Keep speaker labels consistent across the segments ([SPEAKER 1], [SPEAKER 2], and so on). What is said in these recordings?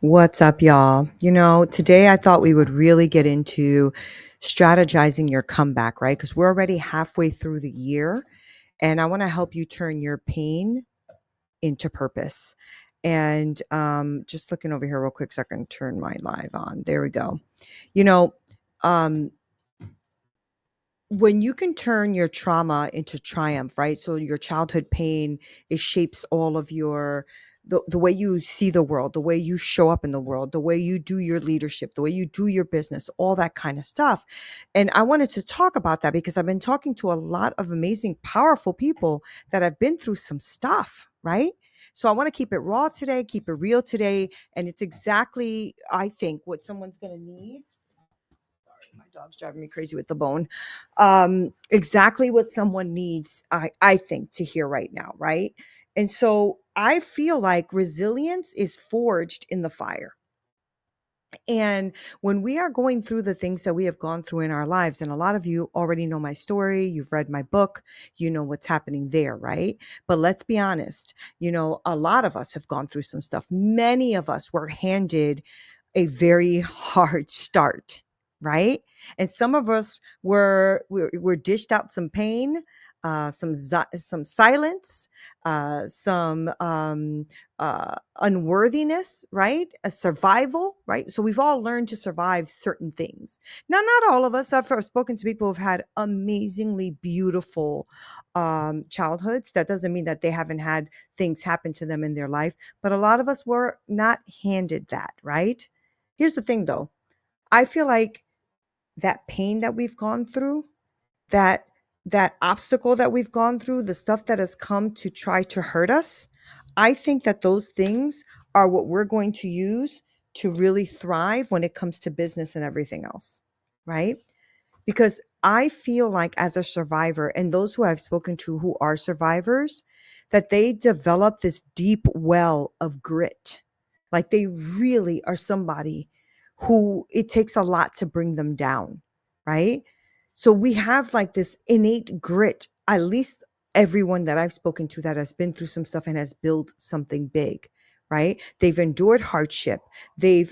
[SPEAKER 1] What's up, y'all? Today I thought we would really get into strategizing your comeback, right? Because we're already halfway through the year, and I want to help you turn your pain into purpose. And just looking over here real quick so I can turn my live on. There we go. You know, um, when you can turn your trauma into triumph, right? So your childhood pain, it shapes all of the way you see the world, the way you show up in the world, the way you do your leadership, the way you do your business, all that kind of stuff. And I wanted to talk about that because I've been talking to a lot of amazing, powerful people that have been through some stuff, right? So I want to keep it raw today, keep it real today. And it's exactly, I think, what someone's going to need. My dog's driving me crazy with the bone. Exactly what someone needs, I think, to hear right now, right? And so I feel like resilience is forged in the fire. And when we are going through the things that we have gone through in our lives, and a lot of you already know my story, you've read my book, you know what's happening there, right? But let's be honest, a lot of us have gone through some stuff. Many of us were handed a very hard start, right? And some of us were dished out some pain, some silence, some unworthiness, right? A survival, right? So we've all learned to survive certain things. Now, not all of us. I've spoken to people who've had amazingly beautiful childhoods. That doesn't mean that they haven't had things happen to them in their life, but a lot of us were not handed that, right? Here's the thing, though. I feel like that pain that we've gone through, that that obstacle that we've gone through, the stuff that has come to try to hurt us, I think that those things are what we're going to use to really thrive when it comes to business and everything else, right? Because I feel like as a survivor, and those who I've spoken to who are survivors, that they develop this deep well of grit. Like they really are somebody who it takes a lot to bring them down, right? So we have like this innate grit, at least everyone that I've spoken to that has been through some stuff and has built something big, right? They've endured hardship. They've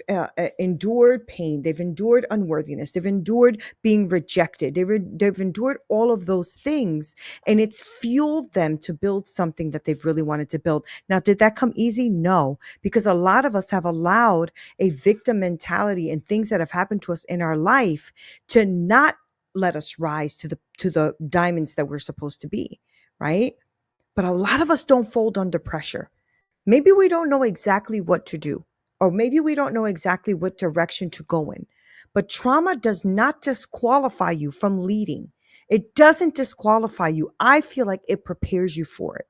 [SPEAKER 1] endured pain. They've endured unworthiness. They've endured being rejected. They've endured all of those things. And it's fueled them to build something that they've really wanted to build. Now, did that come easy? No, because a lot of us have allowed a victim mentality and things that have happened to us in our life to not let us rise to the diamonds that we're supposed to be, right? But a lot of us don't fold under pressure. Maybe we don't know exactly what to do, or maybe we don't know exactly what direction to go in. But trauma does not disqualify you from leading. It doesn't disqualify you. I feel like it prepares you for it.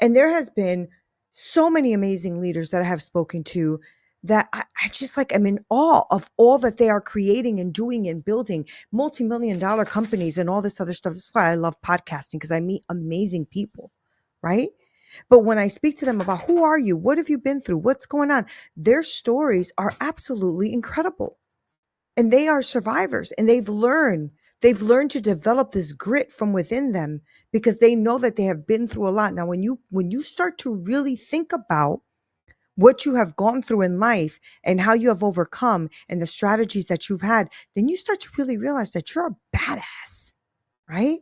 [SPEAKER 1] And there has been so many amazing leaders that I have spoken to that I just like, I'm in awe of all that they are creating and doing and building multi-million dollar companies and all this other stuff. That's why I love podcasting, because I meet amazing people, right? But when I speak to them about who are you, what have you been through, what's going on, their stories are absolutely incredible. And they are survivors, and they've learned to develop this grit from within them because they know that they have been through a lot. Now, when you start to really think about what you have gone through in life and how you have overcome and the strategies that you've had, then you start to really realize that you're a badass, right?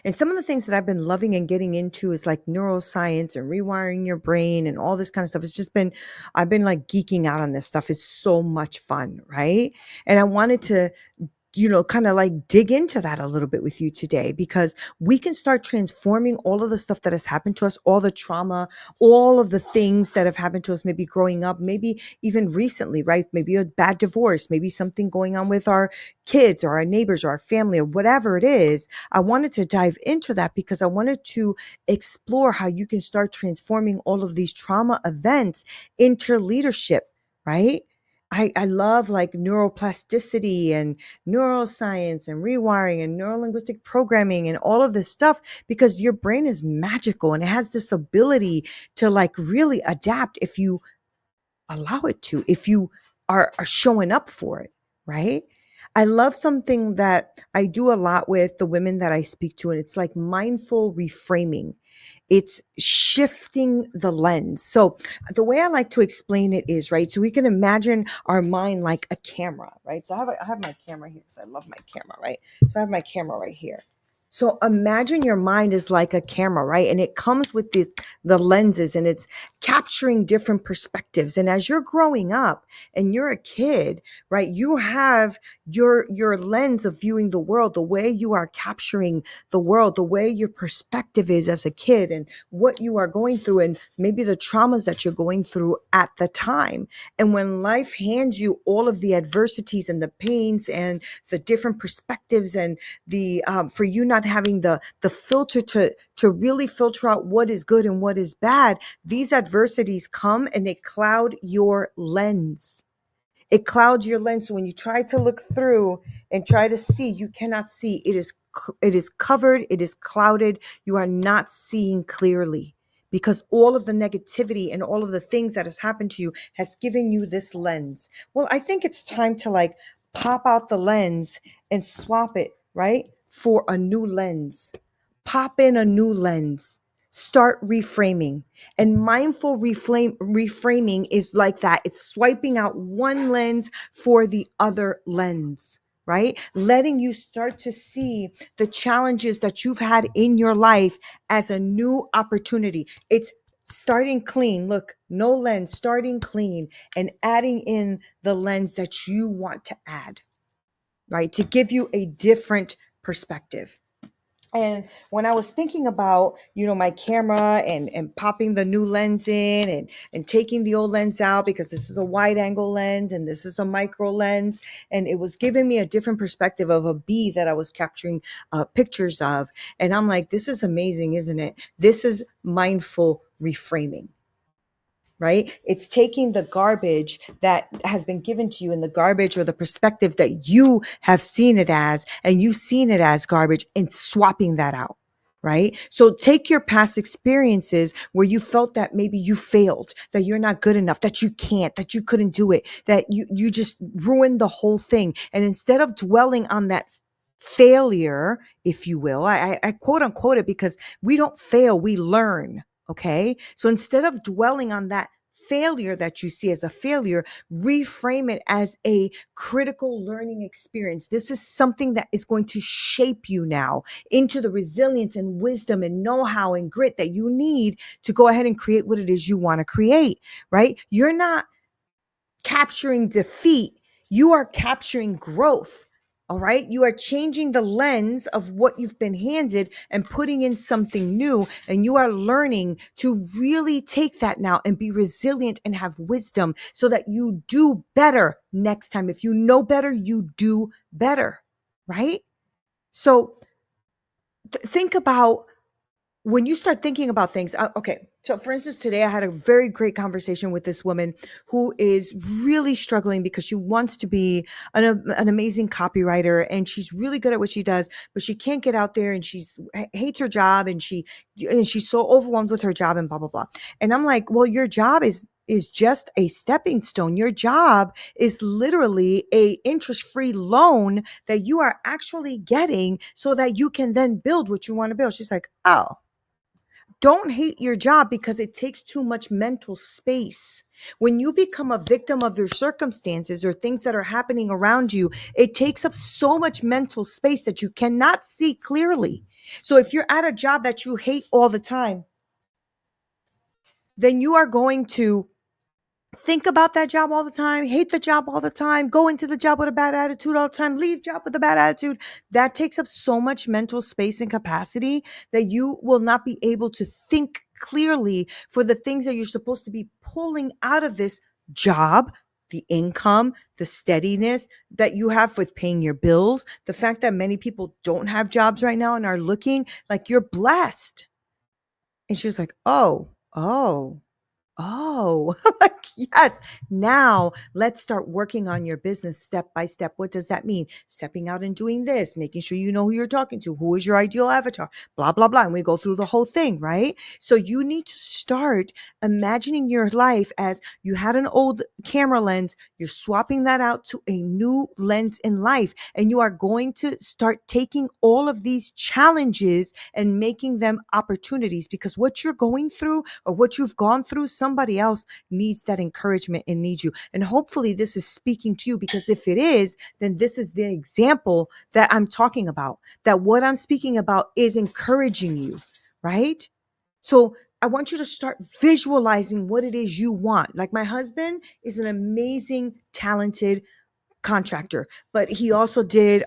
[SPEAKER 1] And some of the things that I've been loving and getting into is like neuroscience and rewiring your brain and all this kind of stuff. I've been like geeking out on this stuff. It's so much fun, right? And I wanted to kind of like dig into that a little bit with you today, because we can start transforming all of the stuff that has happened to us, all the trauma, all of the things that have happened to us, maybe growing up, maybe even recently, right? Maybe a bad divorce, maybe something going on with our kids or our neighbors or our family or whatever it is. I wanted to dive into that because I wanted to explore how you can start transforming all of these trauma events into leadership, right? I love like neuroplasticity and neuroscience and rewiring and neurolinguistic programming and all of this stuff, because your brain is magical and it has this ability to like really adapt if you allow it to, if you are showing up for it, right? I love something that I do a lot with the women that I speak to, and it's like mindful reframing. It's shifting the lens. So the way I like to explain it is, right? So we can imagine our mind like a camera, right? So I have my camera here because I love my camera, right? So I have my camera right here. So imagine your mind is like a camera, right? And it comes with the lenses, and it's capturing different perspectives. And as you're growing up and you're a kid, right, you have your lens of viewing the world, the way you are capturing the world, the way your perspective is as a kid, and what you are going through, and maybe the traumas that you're going through at the time. And when life hands you all of the adversities and the pains and the different perspectives, and the for you not having the filter to really filter out what is good and what is bad, these adversities come and they cloud your lens. It clouds your lens. So when you try to look through and try to see, you cannot see. It is covered, it is clouded. You are not seeing clearly because all of the negativity and all of the things that has happened to you has given you this lens. Well, I think it's time to like pop out the lens and swap it, right? For a new lens. Pop in a new lens. Start reframing. And mindful reframing is like that. It's swiping out one lens for the other lens, right? Letting you start to see the challenges that you've had in your life as a new opportunity. It's starting clean. Look, no lens, starting clean and adding in the lens that you want to add, right? To give you a different perspective. And when I was thinking about, my camera and popping the new lens in and taking the old lens out, because this is a wide angle lens and this is a micro lens, and it was giving me a different perspective of a bee that I was capturing pictures of. And I'm like, this is amazing, isn't it? This is mindful reframing. Right? It's taking the garbage that has been given to you, and the garbage or the perspective that you have seen it as, and you've seen it as garbage, and swapping that out. Right? So take your past experiences where you felt that maybe you failed, that you're not good enough, that you can't, that you couldn't do it, that you just ruined the whole thing. And instead of dwelling on that failure, if you will, I quote unquote it because we don't fail, we learn. Okay. So instead of dwelling on that failure that you see as a failure, reframe it as a critical learning experience. This is something that is going to shape you now into the resilience and wisdom and know-how and grit that you need to go ahead and create what it is you want to create, right? You're not capturing defeat, you are capturing growth. All right. You are changing the lens of what you've been handed and putting in something new. And you are learning to really take that now and be resilient and have wisdom so that you do better next time. If you know better, you do better. Right. So think about when you start thinking about things. Okay. So for instance, today I had a very great conversation with this woman who is really struggling because she wants to be an amazing copywriter, and she's really good at what she does, but she can't get out there, and she's hates her job, and she's so overwhelmed with her job and blah, blah, blah. And I'm like, well, your job is just a stepping stone. Your job is literally a interest-free loan that you are actually getting so that you can then build what you want to build. She's like, oh, don't hate your job because it takes too much mental space. When you become a victim of your circumstances or things that are happening around you, it takes up so much mental space that you cannot see clearly. So if you're at a job that you hate all the time, then you are going to think about that job all the time, hate the job all the time, go into the job with a bad attitude all the time, leave job with a bad attitude. That takes up so much mental space and capacity that you will not be able to think clearly for the things that you're supposed to be pulling out of this job. The income, the steadiness that you have with paying your bills, the fact that many people don't have jobs right now and are looking like you're blessed. And she was like, oh. Oh, like, yes. Now let's start working on your business step by step. What does that mean? Stepping out and doing this, making sure you know who you're talking to, who is your ideal avatar, blah, blah, blah. And we go through the whole thing, right? So you need to start imagining your life as you had an old camera lens, you're swapping that out to a new lens in life. And you are going to start taking all of these challenges and making them opportunities, because what you're going through or what you've gone through, somebody else needs that encouragement and needs you. And hopefully this is speaking to you, because if it is, then this is the example that I'm talking about, that what I'm speaking about is encouraging you, right? So I want you to start visualizing what it is you want. Like, my husband is an amazing, talented contractor, but he also did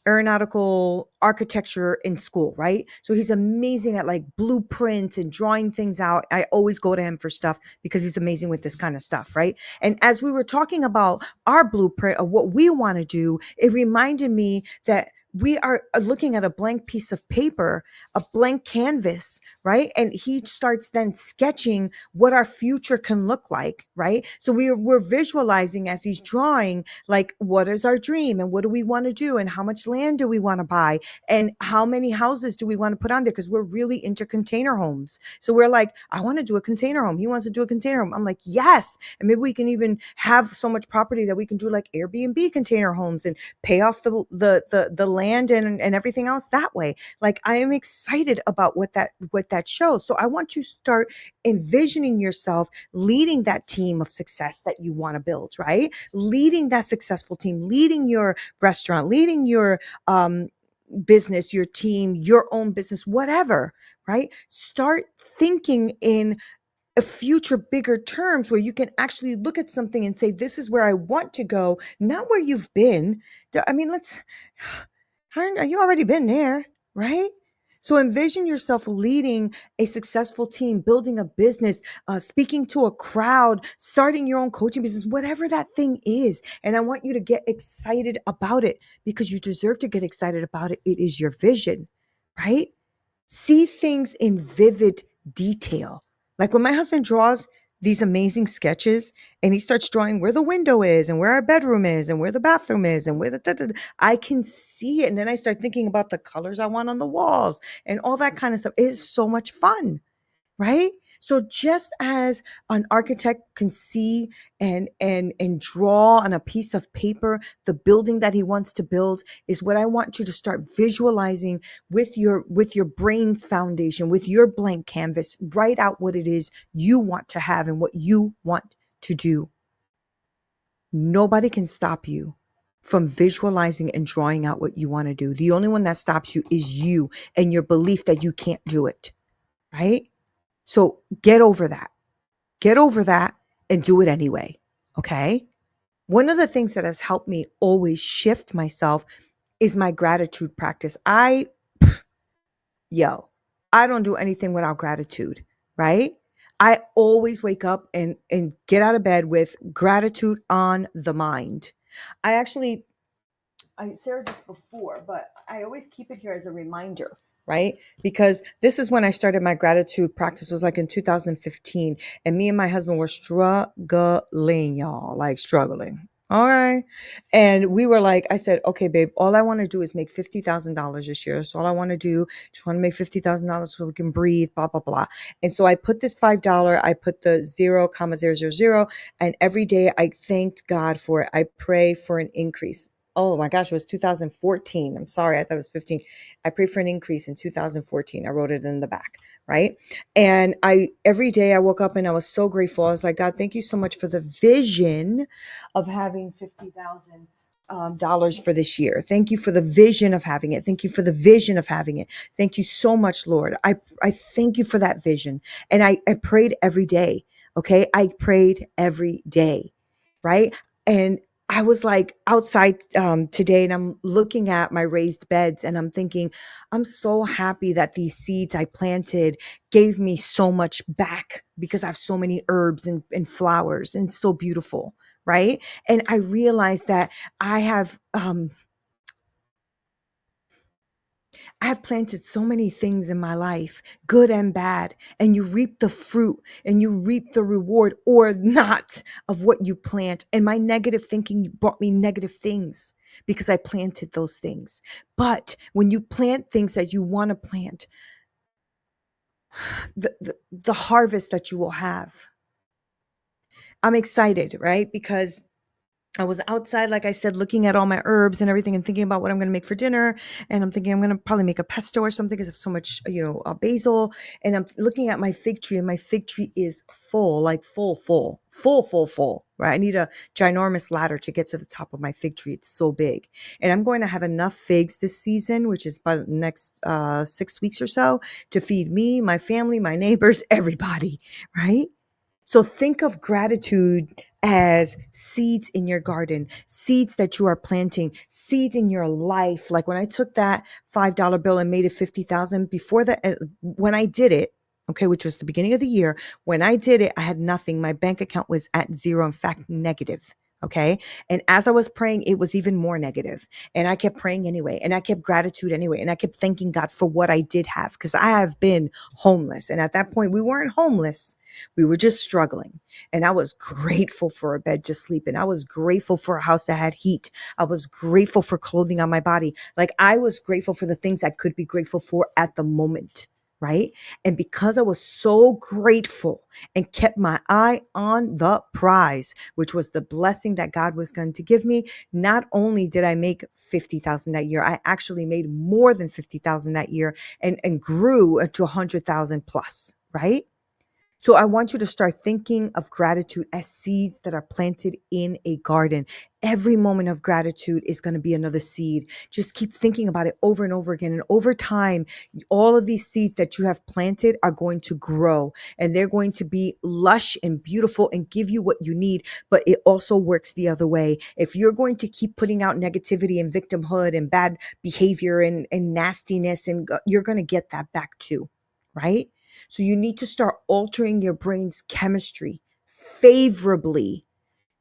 [SPEAKER 1] aeronautical architecture in school, right? So he's amazing at like blueprints and drawing things out. I always go to him for stuff because he's amazing with this kind of stuff, right? And as we were talking about our blueprint of what we want to do, it reminded me that we are looking at a blank piece of paper, a blank canvas, right? And he starts then sketching what our future can look like, right? So we're visualizing as he's drawing, like, what is our dream and what do we want to do and how much land do we want to buy and how many houses do we want to put on there, because we're really into container homes. So we're like, I want to do a container home, he wants to do a container home. I'm like, yes. And maybe we can even have so much property that we can do like Airbnb container homes and pay off the land and everything else that way. Like, I am excited about what that shows. So I want you to start envisioning yourself leading that team of success that you want to build, right? Leading that successful team, leading your restaurant, leading your business, your team, your own business, whatever, right? Start thinking in a future bigger terms where you can actually look at something and say, this is where I want to go, not where you've been. I mean, you already been there, right? So envision yourself leading a successful team, building a business, speaking to a crowd, starting your own coaching business, whatever that thing is. And I want you to get excited about it, because you deserve to get excited about it. It is your vision, right? See things in vivid detail. Like when my husband draws these amazing sketches and he starts drawing where the window is and where our bedroom is and where the bathroom is and where I can see it. And then I start thinking about the colors I want on the walls and all that kind of stuff. It is so much fun, right? So just as an architect can see and draw on a piece of paper the building that he wants to build, is what I want you to start visualizing with your brain's foundation, with your blank canvas. Write out what it is you want to have and what you want to do. Nobody can stop you from visualizing and drawing out what you want to do. The only one that stops you is you and your belief that you can't do it, right? So get over that. Get over that and do it anyway. Okay. One of the things that has helped me always shift myself is my gratitude practice. I don't do anything without gratitude, right? I always wake up and get out of bed with gratitude on the mind. I shared this before, but I always keep it here as a reminder, right? Because this is when I started my gratitude practice, was like in 2015. And me and my husband were struggling, y'all, like struggling. All right. And we were like, I said, okay, babe, all I want to do is make $50,000 this year. So all I want to do, just want to make $50,000 so we can breathe, blah, blah, blah. And so I put this $5, I put the 0,000, and every day I thanked God for it. I pray for an increase. Oh my gosh, it was 2014. I'm sorry, I thought it was 15. I prayed for an increase in 2014. I wrote it in the back, right? And every day I woke up and I was so grateful. I was like, God, thank you so much for the vision of having $50,000 dollars for this year. Thank you for the vision of having it. Thank you for the vision of having it. Thank you so much, Lord. I thank you for that vision. And I prayed every day. Okay. I prayed every day. Right. And I was like outside today and I'm looking at my raised beds and I'm thinking, I'm so happy that these seeds I planted gave me so much back, because I have so many herbs and flowers and it's so beautiful. Right. And I realized that I have, I have planted so many things in my life, good and bad, and you reap the fruit and you reap the reward or not of what you plant. And my negative thinking brought me negative things because I planted those things. But when you plant things that you want to plant, the harvest that you will have. I'm excited, right? Because I was outside, like I said, looking at all my herbs and everything and thinking about what I'm going to make for dinner. And I'm thinking I'm going to probably make a pesto or something because I have so much, basil. And I'm looking at my fig tree and my fig tree is full, like full, right? I need a ginormous ladder to get to the top of my fig tree. It's so big. And I'm going to have enough figs this season, which is about the next 6 weeks or so, to feed me, my family, my neighbors, everybody, right? So think of gratitude as seeds in your garden, seeds that you are planting, seeds in your life. Like when I took that $5 bill and made it 50,000 before that, when I did it, okay, which was the beginning of the year, when I did it, I had nothing. My bank account was at zero, in fact, negative. Okay. And as I was praying, it was even more negative. And I kept praying anyway. And I kept gratitude anyway. And I kept thanking God for what I did have because I have been homeless. And at that point, we weren't homeless. We were just struggling. And I was grateful for a bed to sleep in. I was grateful for a house that had heat. I was grateful for clothing on my body. Like I was grateful for the things I could be grateful for at the moment. Right. And because I was so grateful and kept my eye on the prize, which was the blessing that God was going to give me, not only did I make 50,000 that year, I actually made more than 50,000 that year and grew to 100,000 plus. Right. So I want you to start thinking of gratitude as seeds that are planted in a garden. Every moment of gratitude is going to be another seed. Just keep thinking about it over and over again. And over time, all of these seeds that you have planted are going to grow and they're going to be lush and beautiful and give you what you need. But it also works the other way. If you're going to keep putting out negativity and victimhood and bad behavior and nastiness, and you're going to get that back too, right? So you need to start altering your brain's chemistry favorably.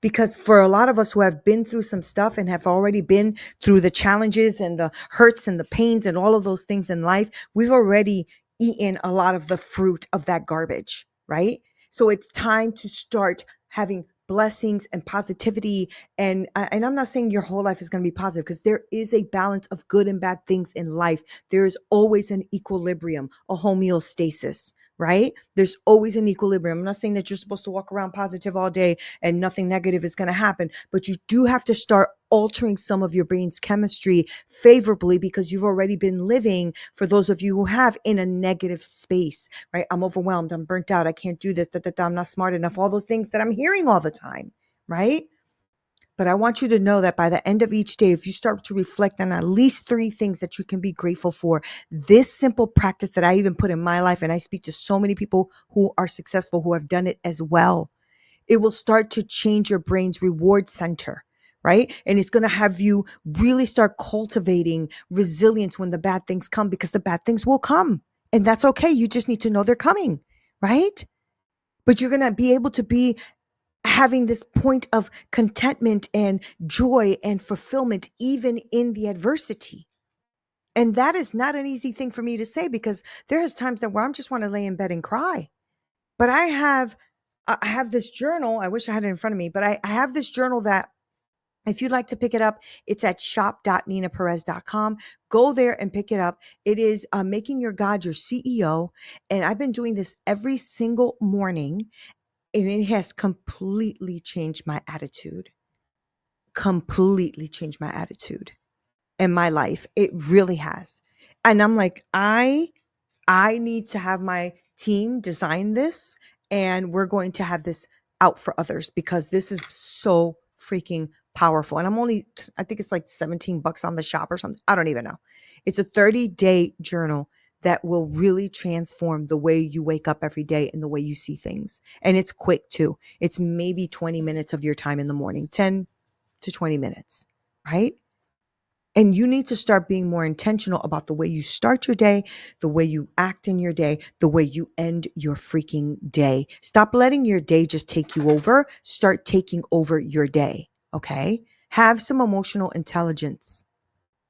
[SPEAKER 1] Because for a lot of us who have been through some stuff and have already been through the challenges and the hurts and the pains and all of those things in life, we've already eaten a lot of the fruit of that garbage, right? So it's time to start having blessings and positivity. And I'm not saying your whole life is going to be positive because there is a balance of good and bad things in life. There is always an equilibrium, a homeostasis, right? There's always an equilibrium. I'm not saying that you're supposed to walk around positive all day and nothing negative is going to happen. But you do have to start altering some of your brain's chemistry favorably because you've already been living, for those of you who have, in a negative space, right? I'm overwhelmed. I'm burnt out. I can't do this. I'm not smart enough. All those things that I'm hearing all the time, right? But I want you to know that by the end of each day, if you start to reflect on at least 3 things that you can be grateful for, this simple practice that I even put in my life, and I speak to so many people who are successful, who have done it as well, it will start to change your brain's reward center, right? And it's going to have you really start cultivating resilience when the bad things come, because the bad things will come. And that's okay. You just need to know they're coming, right? But you're going to be able to be having this point of contentment and joy and fulfillment, even in the adversity. And that is not an easy thing for me to say, because there's times that where I'm just want to lay in bed and cry. But I have this journal. I wish I had it in front of me, but I have this journal that, if you'd like to pick it up, it's at shop.neenaperez.com. Go there and pick it up. It is making your God your CEO. And I've been doing this every single morning, and it has completely changed my attitude. Completely changed my attitude in my life. It really has. And I'm like, I need to have my team design this, and we're going to have this out for others because this is so freaking powerful. And I think it's like $17 on the shop or something. I don't even know. It's a 30-day journal that will really transform the way you wake up every day and the way you see things. And it's quick too. It's maybe 20 minutes of your time in the morning, 10 to 20 minutes, right? And you need to start being more intentional about the way you start your day, the way you act in your day, the way you end your freaking day. Stop letting your day just take you over. Start taking over your day. Okay. Have some emotional intelligence.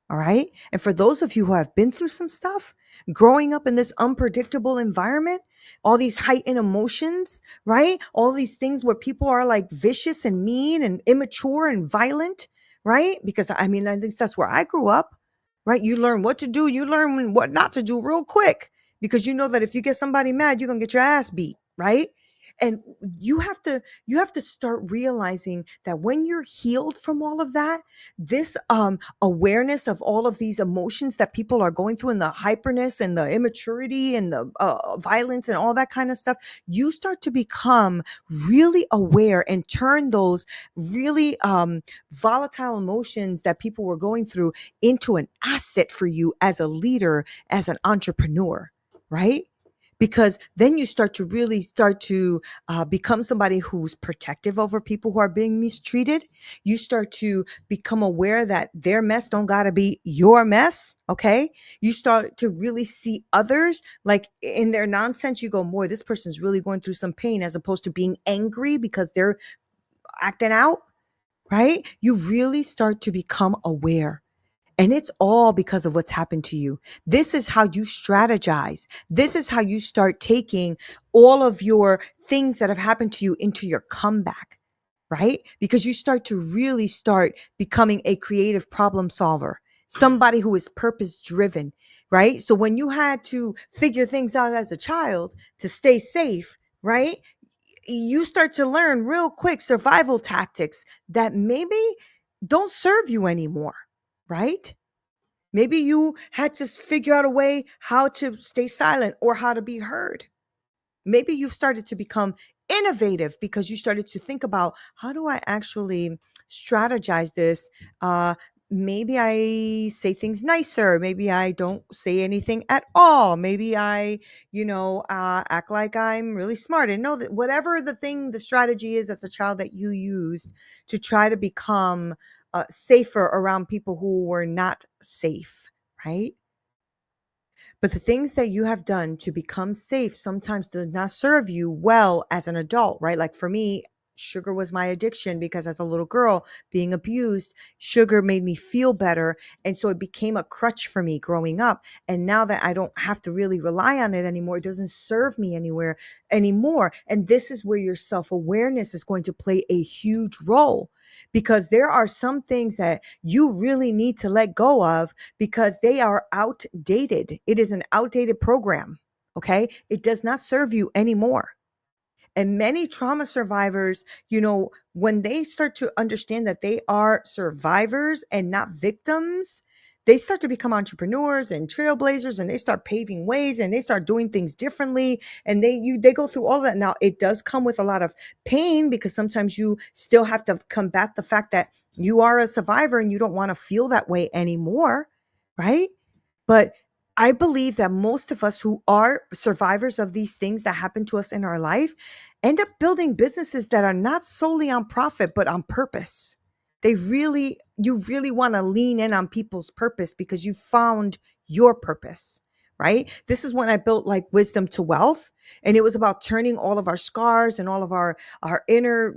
[SPEAKER 1] All right. And for those of you who have been through some stuff, growing up in this unpredictable environment, all these heightened emotions, right? All these things where people are like vicious and mean and immature and violent, right? Because I mean, I think that's where I grew up, right? You learn what to do, you learn what not to do real quick because you know that if you get somebody mad, you're going to get your ass beat, right? And you have to start realizing that when you're healed from all of that, this awareness of all of these emotions that people are going through and the hyperness and the immaturity and the violence and all that kind of stuff, you start to become really aware and turn those really volatile emotions that people were going through into an asset for you as a leader, as an entrepreneur, right? Because then you start to become somebody who's protective over people who are being mistreated. You start to become aware that their mess don't gotta be your mess. Okay. You start to really see others like in their nonsense. You go, boy, this person's really going through some pain, as opposed to being angry because they're acting out, right? You really start to become aware. And it's all because of what's happened to you. This is how you strategize. This is how you start taking all of your things that have happened to you into your comeback, right? Because you start to really start becoming a creative problem solver, somebody who is purpose driven, right? So when you had to figure things out as a child to stay safe, right? You start to learn real quick survival tactics that maybe don't serve you anymore, right? Maybe you had to figure out a way how to stay silent or how to be heard. Maybe you've started to become innovative because you started to think about, how do I actually strategize this? Maybe I say things nicer. Maybe I don't say anything at all. Maybe I, act like I'm really smart and know that whatever the strategy is as a child that you used to try to become safer around people who were not safe, right? But the things that you have done to become safe sometimes does not serve you well as an adult, right? Like for me, sugar was my addiction because as a little girl being abused, sugar made me feel better. And so it became a crutch for me growing up. And now that I don't have to really rely on it anymore, it doesn't serve me anywhere anymore. And this is where your self-awareness is going to play a huge role, because there are some things that you really need to let go of because they are outdated. It is an outdated program. Okay. It does not serve you anymore. And many trauma survivors, when they start to understand that they are survivors and not victims, they start to become entrepreneurs and trailblazers, and they start paving ways and they start doing things differently. And they go through all that. Now, it does come with a lot of pain because sometimes you still have to combat the fact that you are a survivor and you don't want to feel that way anymore, right? But I believe that most of us who are survivors of these things that happen to us in our life end up building businesses that are not solely on profit, but on purpose. You really want to lean in on people's purpose because you found your purpose, right? This is when I built like Wisdom to Wealth. And it was about turning all of our scars and all of our inner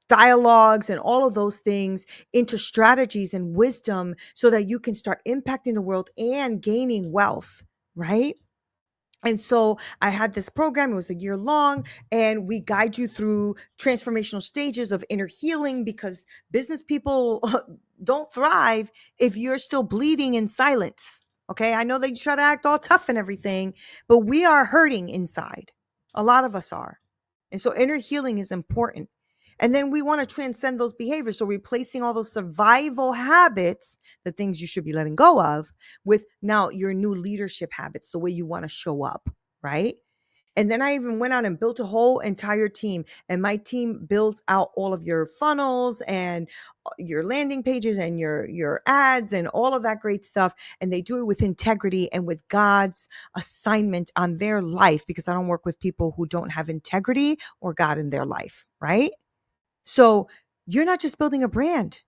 [SPEAKER 1] dialogues and all of those things into strategies and wisdom so that you can start impacting the world and gaining wealth, right? And so I had this program, it was a year long, and we guide you through transformational stages of inner healing because business people don't thrive if you're still bleeding in silence. Okay. I know that you try to act all tough and everything, but we are hurting inside. A lot of us are. And so inner healing is important. And then we want to transcend those behaviors. So replacing all those survival habits, the things you should be letting go of, with now your new leadership habits, the way you want to show up, right? And then I even went out and built a whole entire team. And my team builds out all of your funnels and your landing pages and your ads and all of that great stuff. And they do it with integrity and with God's assignment on their life, because I don't work with people who don't have integrity or God in their life, right? So you're not just building a brand.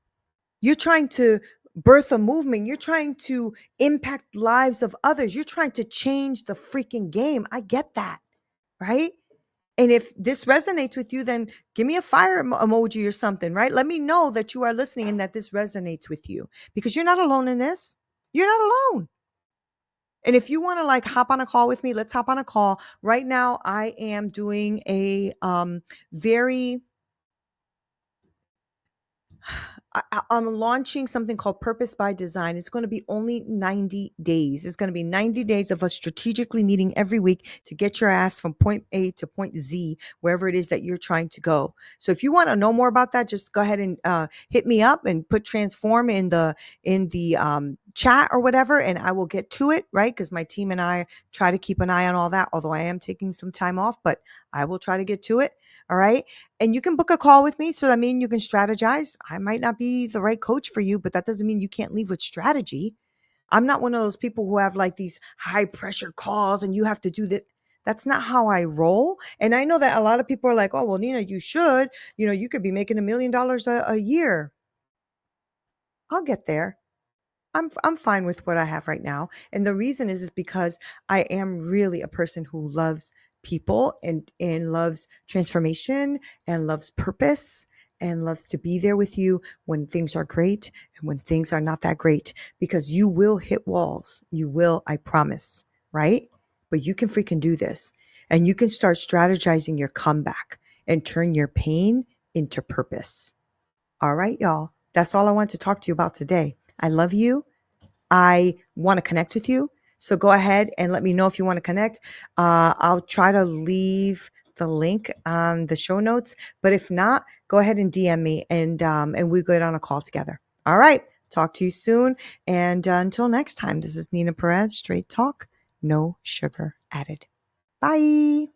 [SPEAKER 1] You're trying to birth a movement. You're trying to impact lives of others. You're trying to change the freaking game. I get that, right? And if this resonates with you, then give me a fire emoji or something, right? Let me know that you are listening and that this resonates with you, because you're not alone in this. You're not alone. And if you want to like hop on a call with me, let's hop on a call. Right now, I am doing a very I'm launching something called Purpose by Design. It's going to be only 90 days. It's going to be 90 days of us strategically meeting every week to get your ass from point A to point Z, wherever it is that you're trying to go. So if you want to know more about that, just go ahead and hit me up and put transform in the chat or whatever, and I will get to it, right? Because my team and I try to keep an eye on all that, although I am taking some time off, but I will try to get to it. All right. And you can book a call with me. So that means you can strategize. I might not be the right coach for you, but that doesn't mean you can't leave with strategy. I'm not one of those people who have like these high pressure calls and you have to do this. That's not how I roll. And I know that a lot of people are like, oh, well, Neena, you should, you could be making $1 million a year. I'll get there. I'm fine with what I have right now. And the reason is because I am really a person who loves people and loves transformation and loves purpose and loves to be there with you when things are great and when things are not that great, because you will hit walls. You will, I promise, right? But you can freaking do this, and you can start strategizing your comeback and turn your pain into purpose. All right, y'all. That's all I want to talk to you about today. I love you. I want to connect with you. So go ahead and let me know if you want to connect. I'll try to leave the link on the show notes, but if not, go ahead and DM me and we get on a call together. All right. Talk to you soon. And until next time, this is Neena Perez, Straight Talk, no sugar added. Bye.